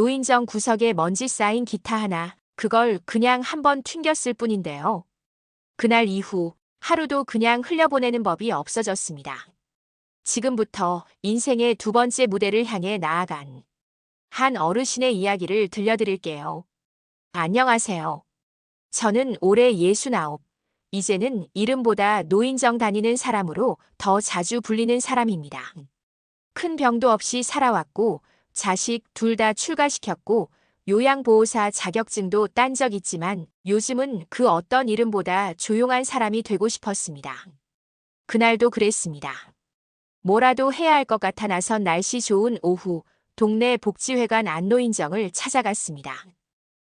노인정 구석에 먼지 쌓인 기타 하나, 그걸 그냥 한번 튕겼을 뿐인데요. 그날 이후 하루도 그냥 흘려보내는 법이 없어졌습니다. 지금부터 인생의 두 번째 무대를 향해 나아간 한 어르신의 이야기를 들려드릴게요. 안녕하세요. 저는 올해 69, 이제는 이름보다 노인정 다니는 사람으로 더 자주 불리는 사람입니다. 큰 병도 없이 살아왔고, 자식 둘 다 출가시켰고, 요양보호사 자격증도 딴 적 있지만 요즘은 그 어떤 이름보다 조용한 사람이 되고 싶었습니다. 그날도 그랬습니다. 뭐라도 해야 할 것 같아 나선 날씨 좋은 오후, 동네 복지회관 안노인정을 찾아갔습니다.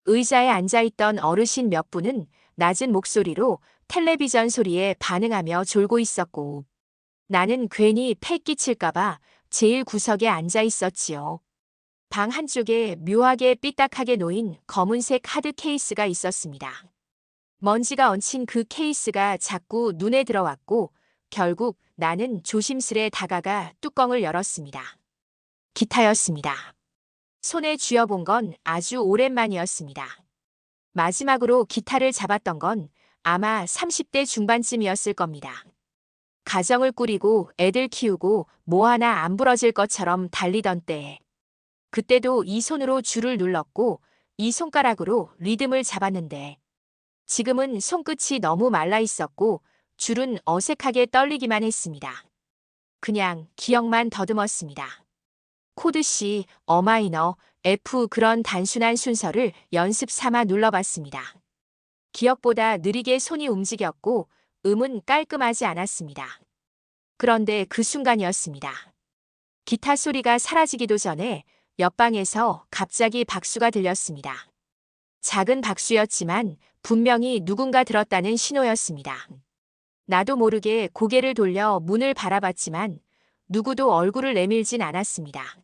의자에 앉아있던 어르신 몇 분은 낮은 목소리로 텔레비전 소리에 반응하며 졸고 있었고, 나는 괜히 패 끼칠까봐 제일 구석에 앉아 있었지요. 방 한쪽에 묘하게 삐딱하게 놓인 검은색 하드 케이스가 있었습니다. 먼지가 얹힌 그 케이스가 자꾸 눈에 들어왔고, 결국 나는 조심스레 다가가 뚜껑을 열었습니다. 기타였습니다. 손에 쥐어본 건 아주 오랜만이었습니다. 마지막으로 기타를 잡았던 건 아마 30대 중반쯤이었을 겁니다. 가정을 꾸리고 애들 키우고 뭐 하나 안 부러질 것처럼 달리던 때에. 그때도 이 손으로 줄을 눌렀고 이 손가락으로 리듬을 잡았는데 지금은 손끝이 너무 말라 있었고 줄은 어색하게 떨리기만 했습니다. 그냥 기억만 더듬었습니다. 코드 C, 어마이너, F 그런 단순한 순서를 연습 삼아 눌러봤습니다. 기억보다 느리게 손이 움직였고 음은 깔끔하지 않았습니다. 그런데 그 순간이었습니다. 기타 소리가 사라지기도 전에 옆방에서 갑자기 박수가 들렸습니다. 작은 박수였지만 분명히 누군가 들었다는 신호였습니다. 나도 모르게 고개를 돌려 문을 바라봤지만 누구도 얼굴을 내밀진 않았습니다.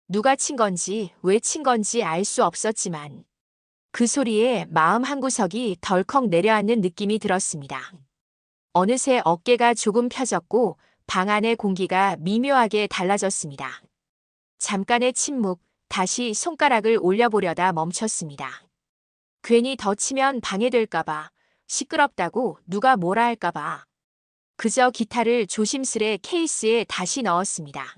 누가 친 건지 왜 친 건지 알 수 없었지만 그 소리에 마음 한구석이 덜컥 내려앉는 느낌이 들었습니다. 어느새 어깨가 조금 펴졌고 방 안의 공기가 미묘하게 달라졌습니다. 잠깐의 침묵, 다시 손가락을 올려보려다 멈췄습니다. 괜히 더 치면 방해될까봐, 시끄럽다고 누가 뭐라 할까봐. 그저 기타를 조심스레 케이스에 다시 넣었습니다.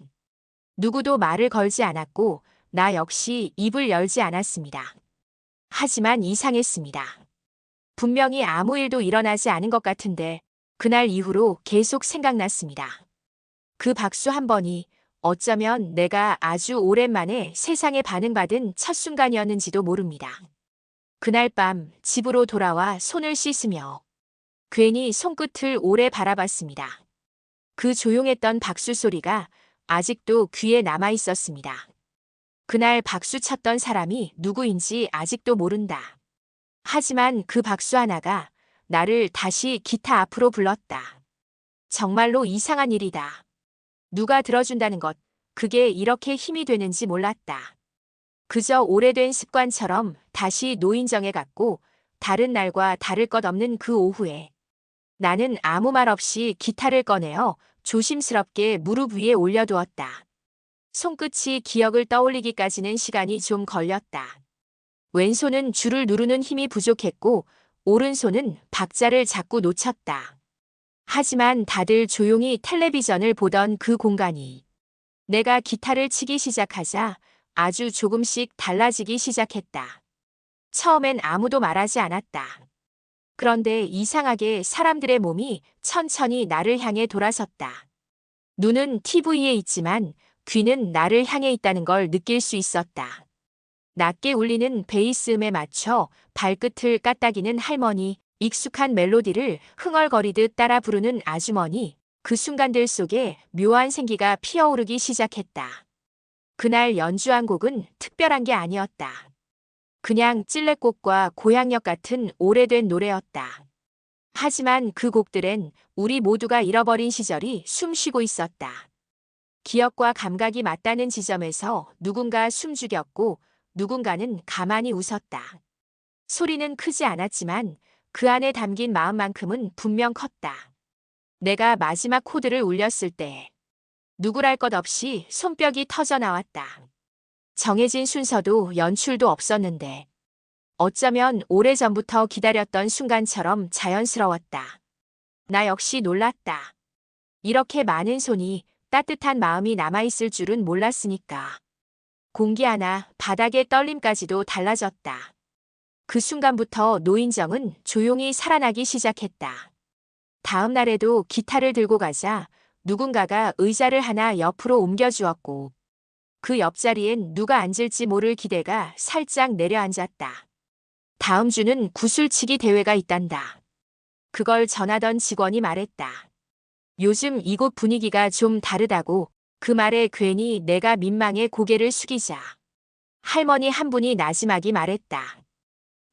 누구도 말을 걸지 않았고 나 역시 입을 열지 않았습니다. 하지만 이상했습니다. 분명히 아무 일도 일어나지 않은 것 같은데 그날 이후로 계속 생각났습니다. 그 박수 한 번이 어쩌면 내가 아주 오랜만에 세상에 반응받은 첫 순간이었는지도 모릅니다. 그날 밤 집으로 돌아와 손을 씻으며 괜히 손끝을 오래 바라봤습니다. 그 조용했던 박수 소리가 아직도 귀에 남아 있었습니다. 그날 박수 쳤던 사람이 누구인지 아직도 모른다. 하지만 그 박수 하나가 나를 다시 기타 앞으로 불렀다. 정말로 이상한 일이다. 누가 들어준다는 것, 그게 이렇게 힘이 되는지 몰랐다. 그저 오래된 습관처럼 다시 노인정에 갔고 다른 날과 다를 것 없는 그 오후에 나는 아무 말 없이 기타를 꺼내어 조심스럽게 무릎 위에 올려두었다. 손끝이 기억을 떠올리기까지는 시간이 좀 걸렸다. 왼손은 줄을 누르는 힘이 부족했고 오른손은 박자를 자꾸 놓쳤다. 하지만 다들 조용히 텔레비전을 보던 그 공간이 내가 기타를 치기 시작하자 아주 조금씩 달라지기 시작했다. 처음엔 아무도 말하지 않았다. 그런데 이상하게 사람들의 몸이 천천히 나를 향해 돌아섰다. 눈은 TV에 있지만 귀는 나를 향해 있다는 걸 느낄 수 있었다. 낮게 울리는 베이스 음에 맞춰 발끝을 까딱이는 할머니, 익숙한 멜로디를 흥얼거리듯 따라 부르는 아주머니, 그 순간들 속에 묘한 생기가 피어오르기 시작했다. 그날 연주한 곡은 특별한 게 아니었다. 그냥 찔레꽃과 고향역 같은 오래된 노래였다. 하지만 그 곡들엔 우리 모두가 잃어버린 시절이 숨쉬고 있었다. 기억과 감각이 맞닿는 지점에서 누군가 숨죽였고 누군가는 가만히 웃었다. 소리는 크지 않았지만 그 안에 담긴 마음만큼은 분명 컸다. 내가 마지막 코드를 울렸을 때 누구랄 것 없이 손뼉이 터져 나왔다. 정해진 순서도 연출도 없었는데 어쩌면 오래전부터 기다렸던 순간처럼 자연스러웠다. 나 역시 놀랐다. 이렇게 많은 손이 따뜻한 마음이 남아있을 줄은 몰랐으니까. 공기 하나, 바닥의 떨림까지도 달라졌다. 그 순간부터 노인정은 조용히 살아나기 시작했다. 다음 날에도 기타를 들고 가자 누군가가 의자를 하나 옆으로 옮겨주었고 그 옆자리엔 누가 앉을지 모를 기대가 살짝 내려앉았다. 다음 주는 구슬치기 대회가 있단다. 그걸 전하던 직원이 말했다. 요즘 이곳 분위기가 좀 다르다고. 그 말에 괜히 내가 민망해 고개를 숙이자 할머니 한 분이 나지막이 말했다.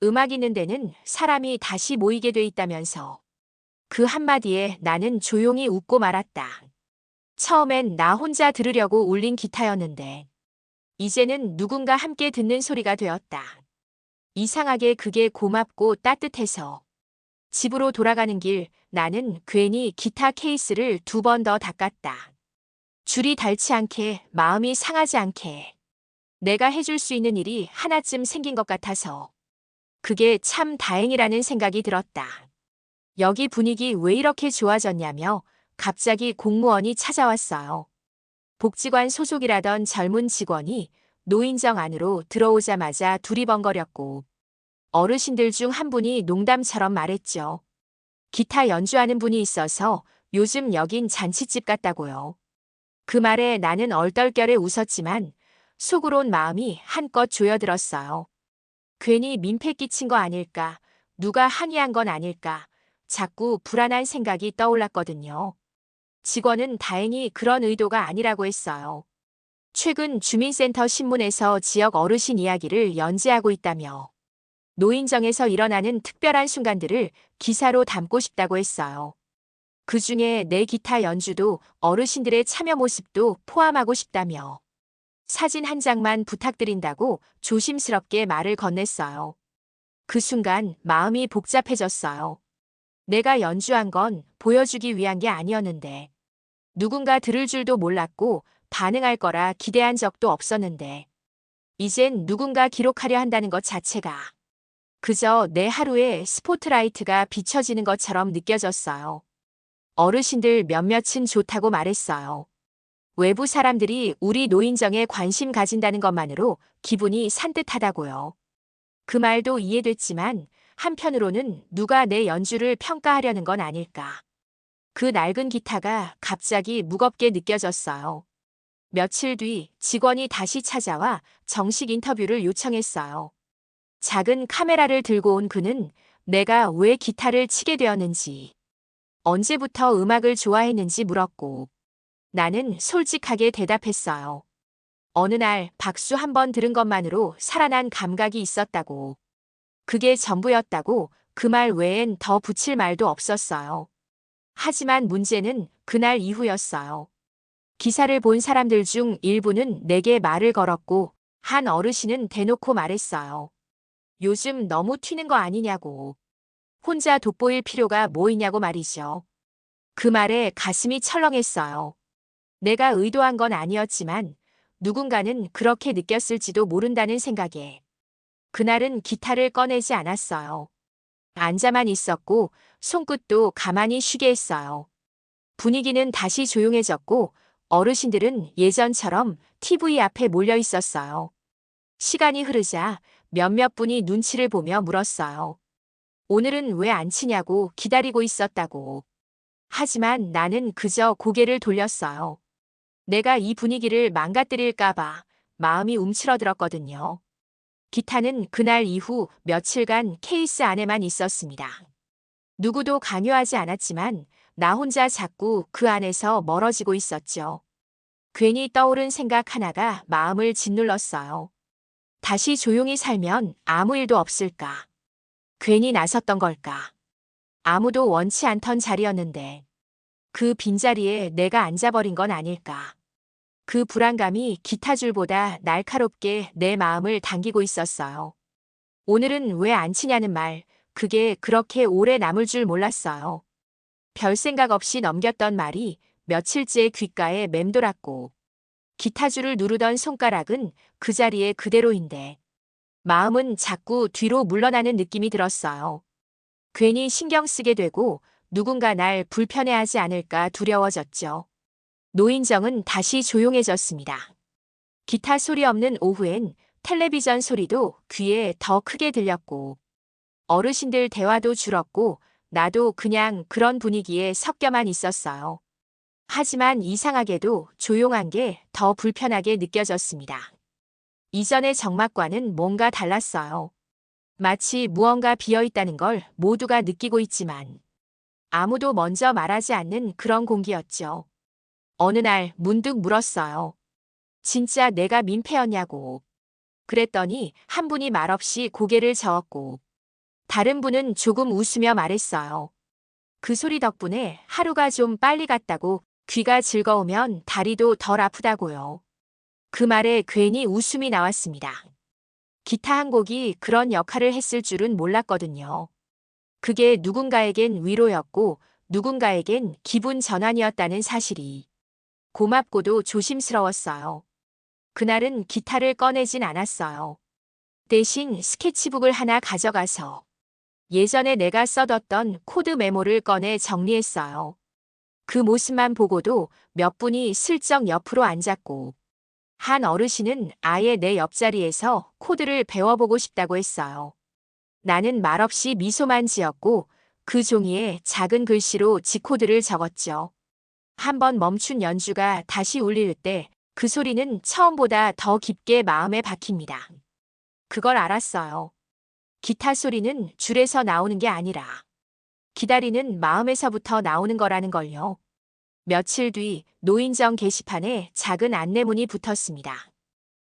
음악 있는 데는 사람이 다시 모이게 돼 있다면서. 그 한마디에 나는 조용히 웃고 말았다. 처음엔 나 혼자 들으려고 울린 기타였는데 이제는 누군가 함께 듣는 소리가 되었다. 이상하게 그게 고맙고 따뜻해서. 집으로 돌아가는 길 나는 괜히 기타 케이스를 2번 더 닦았다. 줄이 닳지 않게, 마음이 상하지 않게. 내가 해줄 수 있는 일이 하나쯤 생긴 것 같아서. 그게 참 다행이라는 생각이 들었다. 여기 분위기 왜 이렇게 좋아졌냐며 갑자기 공무원이 찾아왔어요. 복지관 소속이라던 젊은 직원이 노인정 안으로 들어오자마자 두리번거렸고 어르신들 중 한 분이 농담처럼 말했죠. 기타 연주하는 분이 있어서 요즘 여긴 잔치집 같다고요. 그 말에 나는 얼떨결에 웃었지만 속으론 마음이 한껏 조여들었어요. 괜히 민폐 끼친 거 아닐까, 누가 항의한 건 아닐까, 자꾸 불안한 생각이 떠올랐거든요. 직원은 다행히 그런 의도가 아니라고 했어요. 최근 주민센터 신문에서 지역 어르신 이야기를 연재하고 있다며 노인정에서 일어나는 특별한 순간들을 기사로 담고 싶다고 했어요. 그 중에 내 기타 연주도 어르신들의 참여 모습도 포함하고 싶다며 사진 한 장만 부탁드린다고 조심스럽게 말을 건넸어요. 그 순간 마음이 복잡해졌어요. 내가 연주한 건 보여주기 위한 게 아니었는데 누군가 들을 줄도 몰랐고 반응할 거라 기대한 적도 없었는데 이젠 누군가 기록하려 한다는 것 자체가 그저 내 하루에 스포트라이트가 비춰지는 것처럼 느껴졌어요. 어르신들 몇몇은 좋다고 말했어요. 외부 사람들이 우리 노인정에 관심 가진다는 것만으로 기분이 산뜻하다고요. 그 말도 이해됐지만 한편으로는 누가 내 연주를 평가하려는 건 아닐까. 그 낡은 기타가 갑자기 무겁게 느껴졌어요. 며칠 뒤 직원이 다시 찾아와 정식 인터뷰를 요청했어요. 작은 카메라를 들고 온 그는 내가 왜 기타를 치게 되었는지, 언제부터 음악을 좋아했는지 물었고 나는 솔직하게 대답했어요. 어느 날 박수 한 번 들은 것만으로 살아난 감각이 있었다고. 그게 전부였다고. 그 말 외엔 더 붙일 말도 없었어요. 하지만 문제는 그날 이후였어요. 기사를 본 사람들 중 일부는 내게 말을 걸었고 한 어르신은 대놓고 말했어요. 요즘 너무 튀는 거 아니냐고. 혼자 돋보일 필요가 뭐 있냐고 말이죠. 그 말에 가슴이 철렁했어요. 내가 의도한 건 아니었지만 누군가는 그렇게 느꼈을지도 모른다는 생각에 그날은 기타를 꺼내지 않았어요. 앉아만 있었고 손끝도 가만히 쉬게 했어요. 분위기는 다시 조용해졌고 어르신들은 예전처럼 TV 앞에 몰려 있었어요. 시간이 흐르자 몇몇 분이 눈치를 보며 물었어요. 오늘은 왜 안 치냐고. 기다리고 있었다고. 하지만 나는 그저 고개를 돌렸어요. 내가 이 분위기를 망가뜨릴까봐 마음이 움츠러들었거든요. 기타는 그날 이후 며칠간 케이스 안에만 있었습니다. 누구도 강요하지 않았지만 나 혼자 자꾸 그 안에서 멀어지고 있었죠. 괜히 떠오른 생각 하나가 마음을 짓눌렀어요. 다시 조용히 살면 아무 일도 없을까? 괜히 나섰던 걸까? 아무도 원치 않던 자리였는데 그 빈자리에 내가 앉아버린 건 아닐까? 그 불안감이 기타줄보다 날카롭게 내 마음을 당기고 있었어요. 오늘은 왜 안 치냐는 말, 그게 그렇게 오래 남을 줄 몰랐어요. 별 생각 없이 넘겼던 말이 며칠째 귓가에 맴돌았고 기타줄을 누르던 손가락은 그 자리에 그대로인데 마음은 자꾸 뒤로 물러나는 느낌이 들었어요. 괜히 신경 쓰게 되고 누군가 날 불편해하지 않을까 두려워졌죠. 노인정은 다시 조용해졌습니다. 기타 소리 없는 오후엔 텔레비전 소리도 귀에 더 크게 들렸고 어르신들 대화도 줄었고 나도 그냥 그런 분위기에 섞여만 있었어요. 하지만 이상하게도 조용한 게 더 불편하게 느껴졌습니다. 이전의 정막과는 뭔가 달랐어요. 마치 무언가 비어 있다는 걸 모두가 느끼고 있지만 아무도 먼저 말하지 않는 그런 공기였죠. 어느 날 문득 물었어요. 진짜 내가 민폐였냐고. 그랬더니 한 분이 말없이 고개를 저었고 다른 분은 조금 웃으며 말했어요. 그 소리 덕분에 하루가 좀 빨리 갔다고 귀가 즐거우면 다리도 덜 아프다고요. 그 말에 괜히 웃음이 나왔습니다. 기타 한 곡이 그런 역할을 했을 줄은 몰랐거든요. 그게 누군가에겐 위로였고 누군가에겐 기분 전환이었다는 사실이 고맙고도 조심스러웠어요. 그날은 기타를 꺼내진 않았어요. 대신 스케치북을 하나 가져가서 예전에 내가 써뒀던 코드 메모를 꺼내 정리했어요. 그 모습만 보고도 몇 분이 슬쩍 옆으로 앉았고 한 어르신은 아예 내 옆자리에서 코드를 배워보고 싶다고 했어요. 나는 말없이 미소만 지었고 그 종이에 작은 글씨로 G코드를 적었죠. 한번 멈춘 연주가 다시 울릴 때 그 소리는 처음보다 더 깊게 마음에 박힙니다. 그걸 알았어요. 기타 소리는 줄에서 나오는 게 아니라 기다리는 마음에서부터 나오는 거라는 걸요. 며칠 뒤 노인정 게시판에 작은 안내문이 붙었습니다.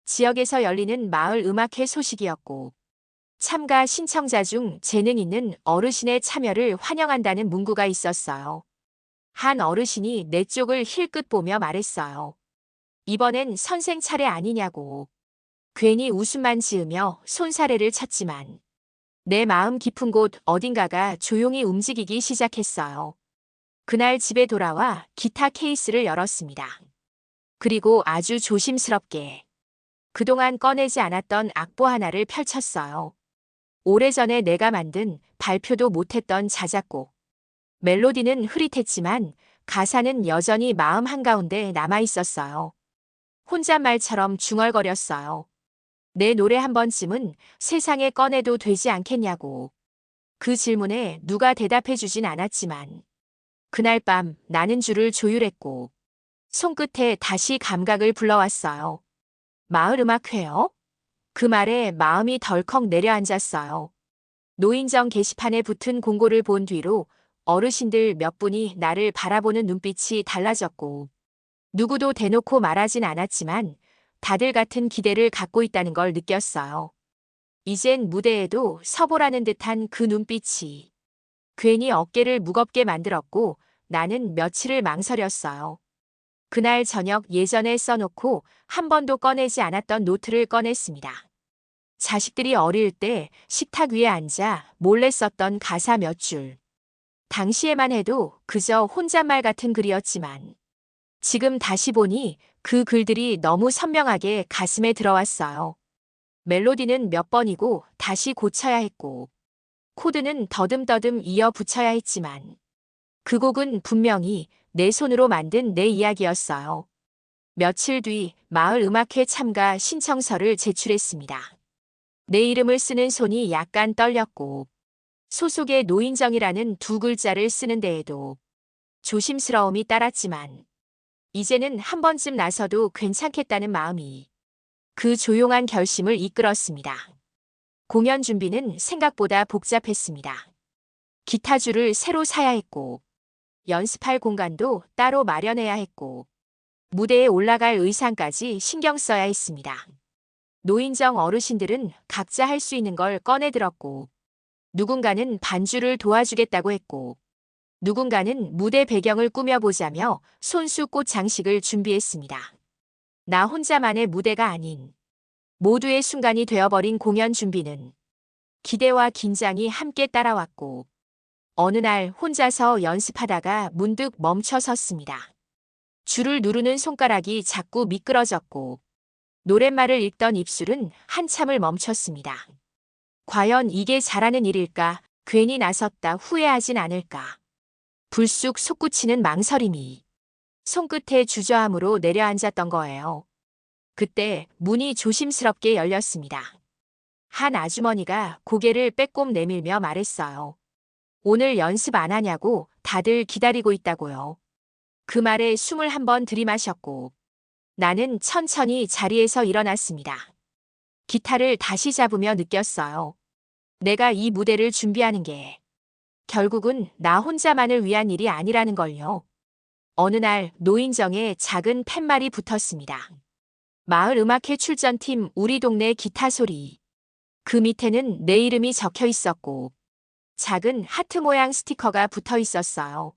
지역에서 열리는 마을 음악회 소식이었고 참가 신청자 중 재능 있는 어르신의 참여를 환영한다는 문구가 있었어요. 한 어르신이 내 쪽을 힐끗 보며 말했어요. 이번엔 선생 차례 아니냐고. 괜히 웃음만 지으며 손사래를 쳤지만 내 마음 깊은 곳 어딘가가 조용히 움직이기 시작했어요. 그날 집에 돌아와 기타 케이스를 열었습니다. 그리고 아주 조심스럽게 그동안 꺼내지 않았던 악보 하나를 펼쳤어요. 오래전에 내가 만든 발표도 못했던 자작곡. 멜로디는 흐릿했지만 가사는 여전히 마음 한가운데 남아있었어요. 혼잣말처럼 중얼거렸어요. 내 노래 한 번쯤은 세상에 꺼내도 되지 않겠냐고. 그 질문에 누가 대답해주진 않았지만 그날 밤 나는 줄을 조율했고 손끝에 다시 감각을 불러왔어요. 마을음악회요? 그 말에 마음이 덜컥 내려앉았어요. 노인정 게시판에 붙은 공고를 본 뒤로 어르신들 몇 분이 나를 바라보는 눈빛이 달라졌고 누구도 대놓고 말하진 않았지만 다들 같은 기대를 갖고 있다는 걸 느꼈어요. 이젠 무대에도 서보라는 듯한 그 눈빛이 괜히 어깨를 무겁게 만들었고 나는 며칠을 망설였어요. 그날 저녁 예전에 써놓고 한 번도 꺼내지 않았던 노트를 꺼냈습니다. 자식들이 어릴 때 식탁 위에 앉아 몰래 썼던 가사 몇 줄. 당시에만 해도 그저 혼잣말 같은 글이었지만 지금 다시 보니 그 글들이 너무 선명하게 가슴에 들어왔어요. 멜로디는 몇 번이고 다시 고쳐야 했고 코드는 더듬더듬 이어 붙여야 했지만 그 곡은 분명히 내 손으로 만든 내 이야기였어요. 며칠 뒤 마을 음악회 참가 신청서를 제출했습니다. 내 이름을 쓰는 손이 약간 떨렸고 소속의 노인정이라는 두 글자를 쓰는 데에도 조심스러움이 따랐지만 이제는 한 번쯤 나서도 괜찮겠다는 마음이 그 조용한 결심을 이끌었습니다. 공연 준비는 생각보다 복잡했습니다. 기타줄을 새로 사야 했고 연습할 공간도 따로 마련해야 했고 무대에 올라갈 의상까지 신경 써야 했습니다. 노인정 어르신들은 각자 할 수 있는 걸 꺼내들었고 누군가는 반주를 도와주겠다고 했고 누군가는 무대 배경을 꾸며보자며 손수 꽃 장식을 준비했습니다. 나 혼자만의 무대가 아닌 모두의 순간이 되어버린 공연 준비는 기대와 긴장이 함께 따라왔고 어느 날 혼자서 연습하다가 문득 멈춰 섰습니다. 줄을 누르는 손가락이 자꾸 미끄러졌고 노랫말을 읽던 입술은 한참을 멈췄습니다. 과연 이게 잘하는 일일까? 괜히 나섰다 후회하진 않을까? 불쑥 솟구치는 망설임이 손끝에 주저함으로 내려앉았던 거예요. 그때 문이 조심스럽게 열렸습니다. 한 아주머니가 고개를 빼꼼 내밀며 말했어요. 오늘 연습 안 하냐고 다들 기다리고 있다고요. 그 말에 숨을 한번 들이마셨고 나는 천천히 자리에서 일어났습니다. 기타를 다시 잡으며 느꼈어요. 내가 이 무대를 준비하는 게 결국은 나 혼자만을 위한 일이 아니라는 걸요. 어느 날 노인정에 작은 팻말이 붙었습니다. 마을 음악회 출전팀 우리 동네 기타 소리. 그 밑에는 내 이름이 적혀 있었고 작은 하트 모양 스티커가 붙어 있었어요.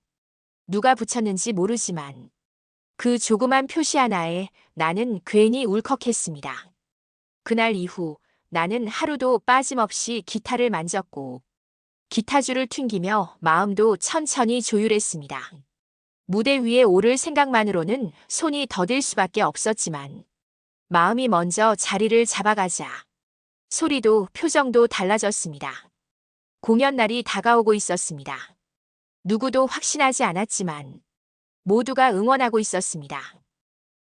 누가 붙였는지 모르지만 그 조그만 표시 하나에 나는 괜히 울컥했습니다. 그날 이후 나는 하루도 빠짐없이 기타를 만졌고 기타줄을 튕기며 마음도 천천히 조율했습니다. 무대 위에 오를 생각만으로는 손이 더딜 수밖에 없었지만 마음이 먼저 자리를 잡아가자 소리도 표정도 달라졌습니다. 공연 날이 다가오고 있었습니다. 누구도 확신하지 않았지만 모두가 응원하고 있었습니다.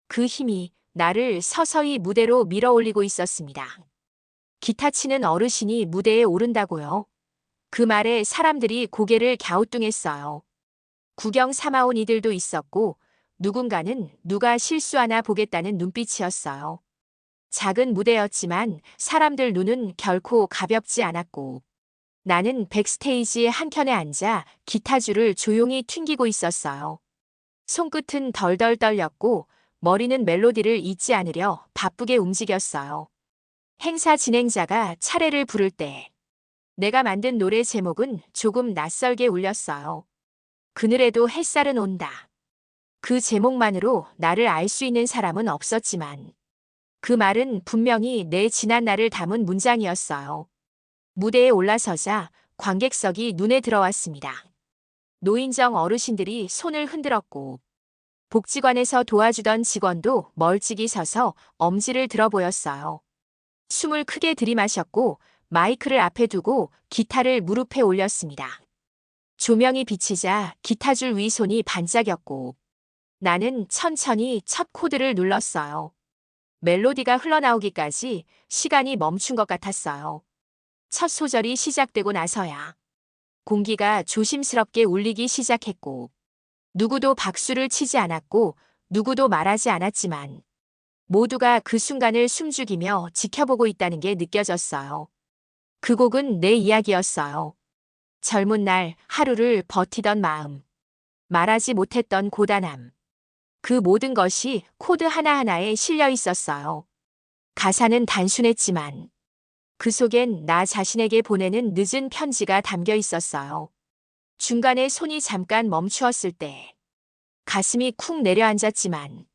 그 힘이 나를 서서히 무대로 밀어올리고 있었습니다. 기타 치는 어르신이 무대에 오른다고요. 그 말에 사람들이 고개를 갸우뚱했어요. 구경 삼아온 이들도 있었고 누군가는 누가 실수하나 보겠다는 눈빛이었어요. 작은 무대였지만 사람들 눈은 결코 가볍지 않았고 나는 백스테이지 한켠에 앉아 기타줄을 조용히 튕기고 있었어요. 손끝은 덜덜 떨렸고 머리는 멜로디를 잊지 않으려 바쁘게 움직였어요. 행사 진행자가 차례를 부를 때 내가 만든 노래 제목은 조금 낯설게 울렸어요. 그늘에도 햇살은 온다. 그 제목만으로 나를 알 수 있는 사람은 없었지만 그 말은 분명히 내 지난 날을 담은 문장이었어요. 무대에 올라서자 관객석이 눈에 들어왔습니다. 노인정 어르신들이 손을 흔들었고 복지관에서 도와주던 직원도 멀찍이 서서 엄지를 들어 보였어요. 숨을 크게 들이마셨고 마이크를 앞에 두고 기타를 무릎에 올렸습니다. 조명이 비치자 기타줄 위 손이 반짝였고 나는 천천히 첫 코드를 눌렀어요. 멜로디가 흘러나오기까지 시간이 멈춘 것 같았어요. 첫 소절이 시작되고 나서야 공기가 조심스럽게 울리기 시작했고 누구도 박수를 치지 않았고 누구도 말하지 않았지만 모두가 그 순간을 숨죽이며 지켜보고 있다는 게 느껴졌어요. 그 곡은 내 이야기였어요. 젊은 날 하루를 버티던 마음, 말하지 못했던 고단함. 그 모든 것이 코드 하나하나에 실려 있었어요. 가사는 단순했지만 그 속엔 나 자신에게 보내는 늦은 편지가 담겨 있었어요. 중간에 손이 잠깐 멈추었을 때 가슴이 쿵 내려앉았지만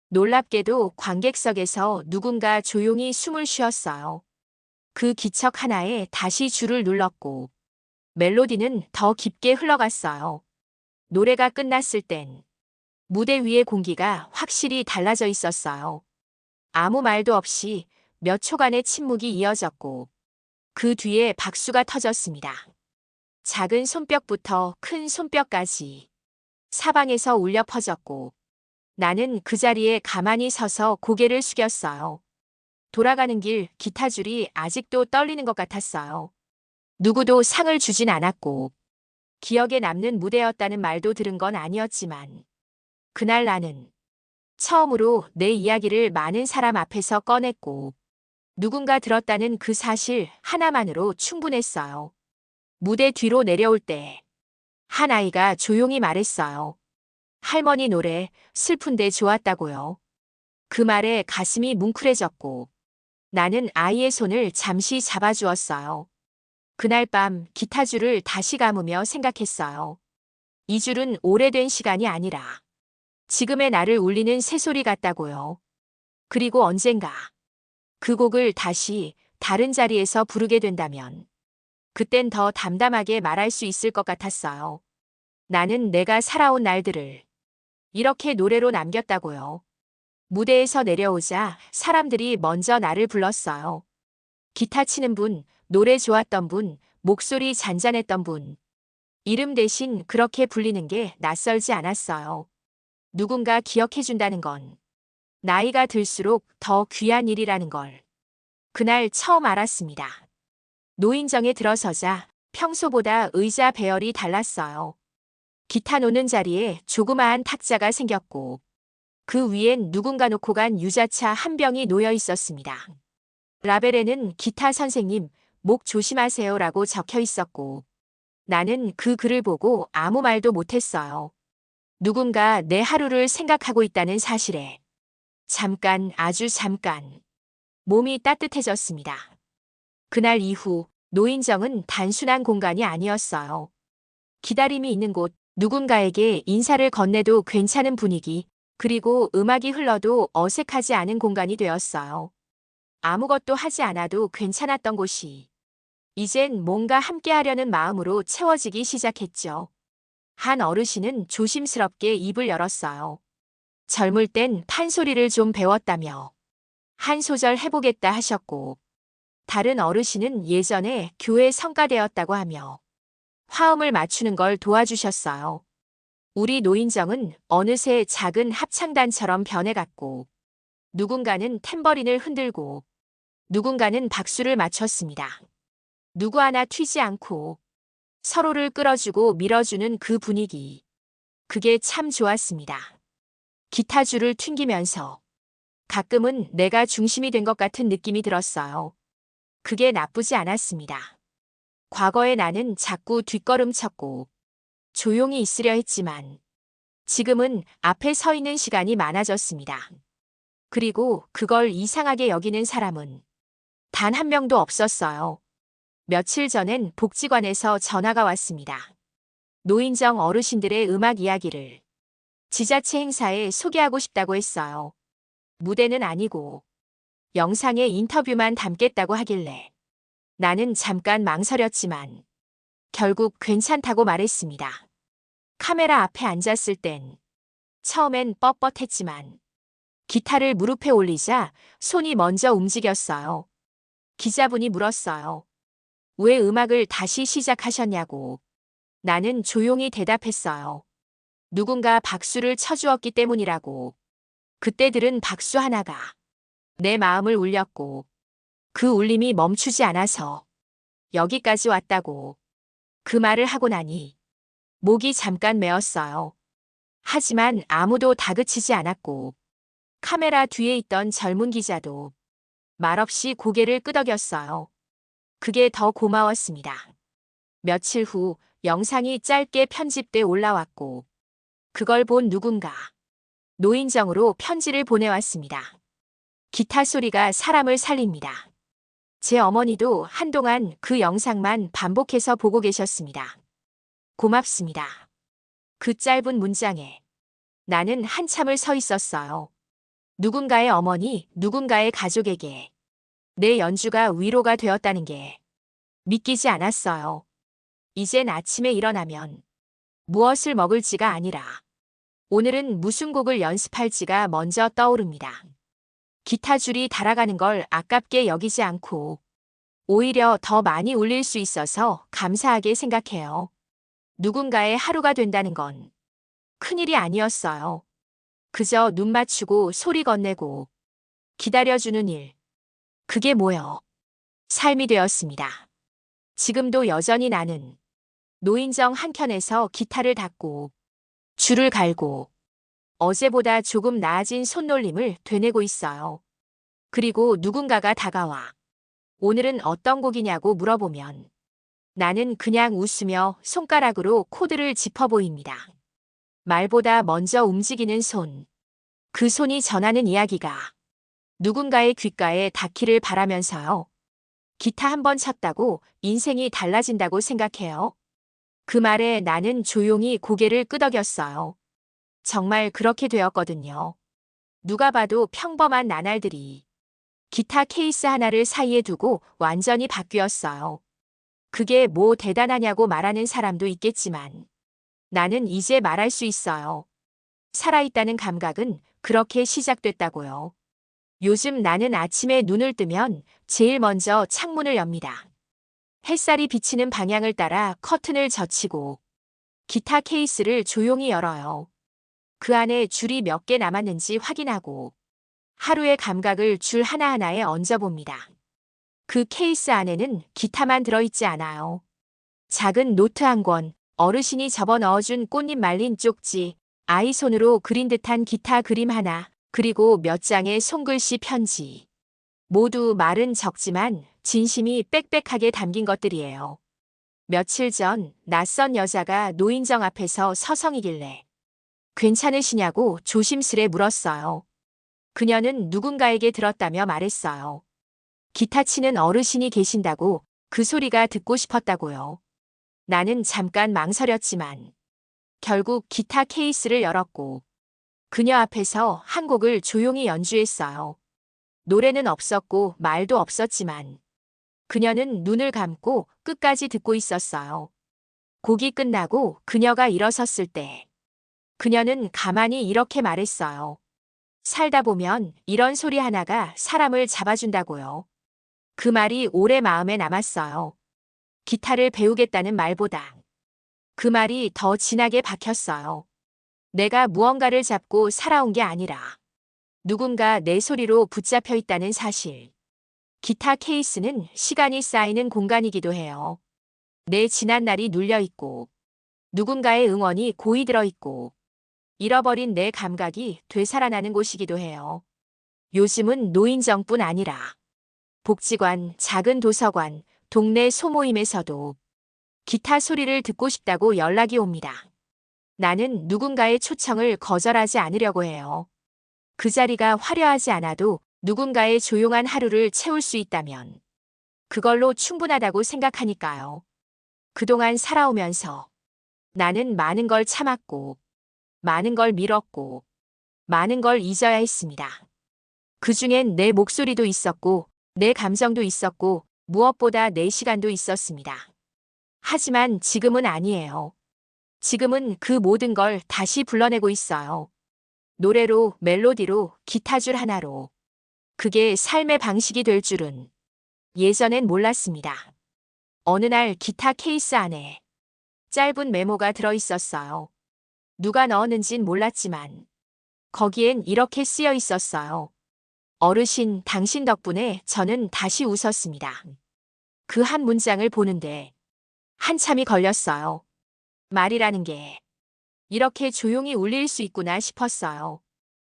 놀랍게도 관객석에서 누군가 조용히 숨을 쉬었어요. 그 기척 하나에 다시 줄을 눌렀고 멜로디는 더 깊게 흘러갔어요. 노래가 끝났을 땐 무대 위의 공기가 확실히 달라져 있었어요. 아무 말도 없이 몇 초간의 침묵이 이어졌고 그 뒤에 박수가 터졌습니다. 작은 손뼉부터 큰 손뼉까지 사방에서 울려 퍼졌고 나는 그 자리에 가만히 서서 고개를 숙였어요. 돌아가는 길 기타줄이 아직도 떨리는 것 같았어요. 누구도 상을 주진 않았고 기억에 남는 무대였다는 말도 들은 건 아니었지만 그날 나는 처음으로 내 이야기를 많은 사람 앞에서 꺼냈고 누군가 들었다는 그 사실 하나만으로 충분했어요. 무대 뒤로 내려올 때 한 아이가 조용히 말했어요. 할머니 노래 슬픈데 좋았다고요. 그 말에 가슴이 뭉클해졌고 나는 아이의 손을 잠시 잡아주었어요. 그날 밤 기타줄을 다시 감으며 생각했어요. 이 줄은 오래된 시간이 아니라 지금의 나를 울리는 새소리 같다고요. 그리고 언젠가 그 곡을 다시 다른 자리에서 부르게 된다면 그땐 더 담담하게 말할 수 있을 것 같았어요. 나는 내가 살아온 날들을 이렇게 노래로 남겼다고요. 무대에서 내려오자 사람들이 먼저 나를 불렀어요. 기타 치는 분, 노래 좋았던 분, 목소리 잔잔했던 분. 이름 대신 그렇게 불리는 게 낯설지 않았어요. 누군가 기억해준다는 건 나이가 들수록 더 귀한 일이라는 걸 그날 처음 알았습니다. 노인정에 들어서자 평소보다 의자 배열이 달랐어요. 기타 놓는 자리에 조그마한 탁자가 생겼고 그 위엔 누군가 놓고 간 유자차 한 병이 놓여 있었습니다. 라벨에는 기타 선생님, 목 조심하세요라고 적혀 있었고 나는 그 글을 보고 아무 말도 못했어요. 누군가 내 하루를 생각하고 있다는 사실에 잠깐, 아주 잠깐 몸이 따뜻해졌습니다. 그날 이후 노인정은 단순한 공간이 아니었어요. 기다림이 있는 곳, 누군가에게 인사를 건네도 괜찮은 분위기, 그리고 음악이 흘러도 어색하지 않은 공간이 되었어요. 아무것도 하지 않아도 괜찮았던 곳이 이젠 뭔가 함께하려는 마음으로 채워지기 시작했죠. 한 어르신은 조심스럽게 입을 열었어요. 젊을 땐 판소리를 좀 배웠다며 한 소절 해보겠다 하셨고 다른 어르신은 예전에 교회 성가대였다고 하며 화음을 맞추는 걸 도와주셨어요. 우리 노인정은 어느새 작은 합창단처럼 변해갔고 누군가는 탬버린을 흔들고 누군가는 박수를 맞췄습니다. 누구 하나 튀지 않고 서로를 끌어주고 밀어주는 그 분위기. 그게 참 좋았습니다. 기타줄을 튕기면서 가끔은 내가 중심이 된 것 같은 느낌이 들었어요. 그게 나쁘지 않았습니다. 과거에 나는 자꾸 뒷걸음쳤고 조용히 있으려 했지만 지금은 앞에 서 있는 시간이 많아졌습니다. 그리고 그걸 이상하게 여기는 사람은 단 한 명도 없었어요. 며칠 전엔 복지관에서 전화가 왔습니다. 노인정 어르신들의 음악 이야기를 지자체 행사에 소개하고 싶다고 했어요. 무대는 아니고 영상에 인터뷰만 담겠다고 하길래 나는 잠깐 망설였지만 결국 괜찮다고 말했습니다. 카메라 앞에 앉았을 땐 처음엔 뻣뻣했지만 기타를 무릎에 올리자 손이 먼저 움직였어요. 기자분이 물었어요. 왜 음악을 다시 시작하셨냐고. 나는 조용히 대답했어요. 누군가 박수를 쳐주었기 때문이라고. 그때 들은 박수 하나가 내 마음을 울렸고 그 울림이 멈추지 않아서 여기까지 왔다고. 그 말을 하고 나니 목이 잠깐 메었어요. 하지만 아무도 다그치지 않았고 카메라 뒤에 있던 젊은 기자도 말없이 고개를 끄덕였어요. 그게 더 고마웠습니다. 며칠 후 영상이 짧게 편집돼 올라왔고 그걸 본 누군가 노인정으로 편지를 보내왔습니다. 기타 소리가 사람을 살립니다. 제 어머니도 한동안 그 영상만 반복해서 보고 계셨습니다. 고맙습니다. 그 짧은 문장에 나는 한참을 서 있었어요. 누군가의 어머니, 누군가의 가족에게 내 연주가 위로가 되었다는 게 믿기지 않았어요. 이젠 아침에 일어나면 무엇을 먹을지가 아니라 오늘은 무슨 곡을 연습할지가 먼저 떠오릅니다. 기타 줄이 달아가는 걸 아깝게 여기지 않고 오히려 더 많이 울릴 수 있어서 감사하게 생각해요. 누군가의 하루가 된다는 건 큰일이 아니었어요. 그저 눈 맞추고 소리 건네고 기다려주는 일. 그게 뭐여? 삶이 되었습니다. 지금도 여전히 나는 노인정 한켠에서 기타를 닫고 줄을 갈고 어제보다 조금 나아진 손놀림을 되뇌고 있어요. 그리고 누군가가 다가와 오늘은 어떤 곡이냐고 물어보면 나는 그냥 웃으며 손가락으로 코드를 짚어 보입니다. 말보다 먼저 움직이는 손. 그 손이 전하는 이야기가 누군가의 귓가에 닿기를 바라면서요. 기타 한 번 쳤다고 인생이 달라진다고 생각해요. 그 말에 나는 조용히 고개를 끄덕였어요. 정말 그렇게 되었거든요. 누가 봐도 평범한 나날들이 기타 케이스 하나를 사이에 두고 완전히 바뀌었어요. 그게 뭐 대단하냐고 말하는 사람도 있겠지만 나는 이제 말할 수 있어요. 살아있다는 감각은 그렇게 시작됐다고요. 요즘 나는 아침에 눈을 뜨면 제일 먼저 창문을 엽니다. 햇살이 비치는 방향을 따라 커튼을 젖히고 기타 케이스를 조용히 열어요. 그 안에 줄이 몇 개 남았는지 확인하고 하루의 감각을 줄 하나하나에 얹어봅니다. 그 케이스 안에는 기타만 들어있지 않아요. 작은 노트 한 권, 어르신이 접어 넣어준 꽃잎 말린 쪽지, 아이 손으로 그린 듯한 기타 그림 하나, 그리고 몇 장의 손글씨 편지. 모두 말은 적지만 진심이 빽빽하게 담긴 것들이에요. 며칠 전 낯선 여자가 노인정 앞에서 서성이길래 괜찮으시냐고 조심스레 물었어요. 그녀는 누군가에게 들었다며 말했어요. 기타 치는 어르신이 계신다고 그 소리가 듣고 싶었다고요. 나는 잠깐 망설였지만 결국 기타 케이스를 열었고 그녀 앞에서 한 곡을 조용히 연주했어요. 노래는 없었고 말도 없었지만 그녀는 눈을 감고 끝까지 듣고 있었어요. 곡이 끝나고 그녀가 일어섰을 때 그녀는 가만히 이렇게 말했어요. 살다 보면 이런 소리 하나가 사람을 잡아준다고요. 그 말이 오래 마음에 남았어요. 기타를 배우겠다는 말보다 그 말이 더 진하게 박혔어요. 내가 무언가를 잡고 살아온 게 아니라 누군가 내 소리로 붙잡혀 있다는 사실. 기타 케이스는 시간이 쌓이는 공간이기도 해요. 내 지난 날이 눌려 있고 누군가의 응원이 고이 들어 있고 잃어버린 내 감각이 되살아나는 곳이기도 해요. 요즘은 노인정뿐 아니라 복지관, 작은 도서관, 동네 소모임에서도 기타 소리를 듣고 싶다고 연락이 옵니다. 나는 누군가의 초청을 거절하지 않으려고 해요. 그 자리가 화려하지 않아도 누군가의 조용한 하루를 채울 수 있다면 그걸로 충분하다고 생각하니까요. 그동안 살아오면서 나는 많은 걸 참았고, 많은 걸 미뤘고, 많은 걸 잊어야 했습니다. 그 중엔 내 목소리도 있었고, 내 감정도 있었고, 무엇보다 내 시간도 있었습니다. 하지만 지금은 아니에요. 지금은 그 모든 걸 다시 불러내고 있어요. 노래로, 멜로디로, 기타줄 하나로. 그게 삶의 방식이 될 줄은 예전엔 몰랐습니다. 어느 날 기타 케이스 안에 짧은 메모가 들어 있었어요. 누가 넣었는진 몰랐지만 거기엔 이렇게 쓰여 있었어요. 어르신, 당신 덕분에 저는 다시 웃었습니다. 그 한 문장을 보는데 한참이 걸렸어요. 말이라는 게 이렇게 조용히 울릴 수 있구나 싶었어요.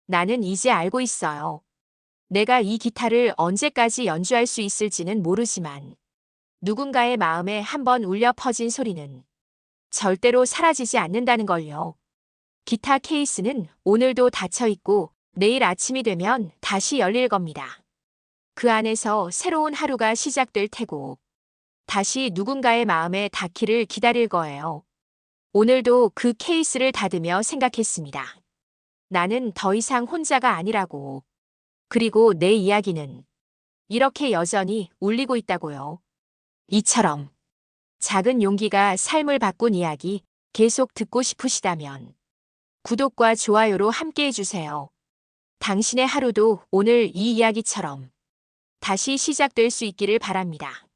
나는 이제 알고 있어요. 내가 이 기타를 언제까지 연주할 수 있을지는 모르지만 누군가의 마음에 한번 울려 퍼진 소리는 절대로 사라지지 않는다는 걸요. 기타 케이스는 오늘도 닫혀 있고 내일 아침이 되면 다시 열릴 겁니다. 그 안에서 새로운 하루가 시작될 테고 다시 누군가의 마음에 닿기를 기다릴 거예요. 오늘도 그 케이스를 닫으며 생각했습니다. 나는 더 이상 혼자가 아니라고. 그리고 내 이야기는 이렇게 여전히 울리고 있다고요. 이처럼 작은 용기가 삶을 바꾼 이야기 계속 듣고 싶으시다면 구독과 좋아요로 함께 해주세요. 당신의 하루도 오늘 이 이야기처럼 다시 시작될 수 있기를 바랍니다.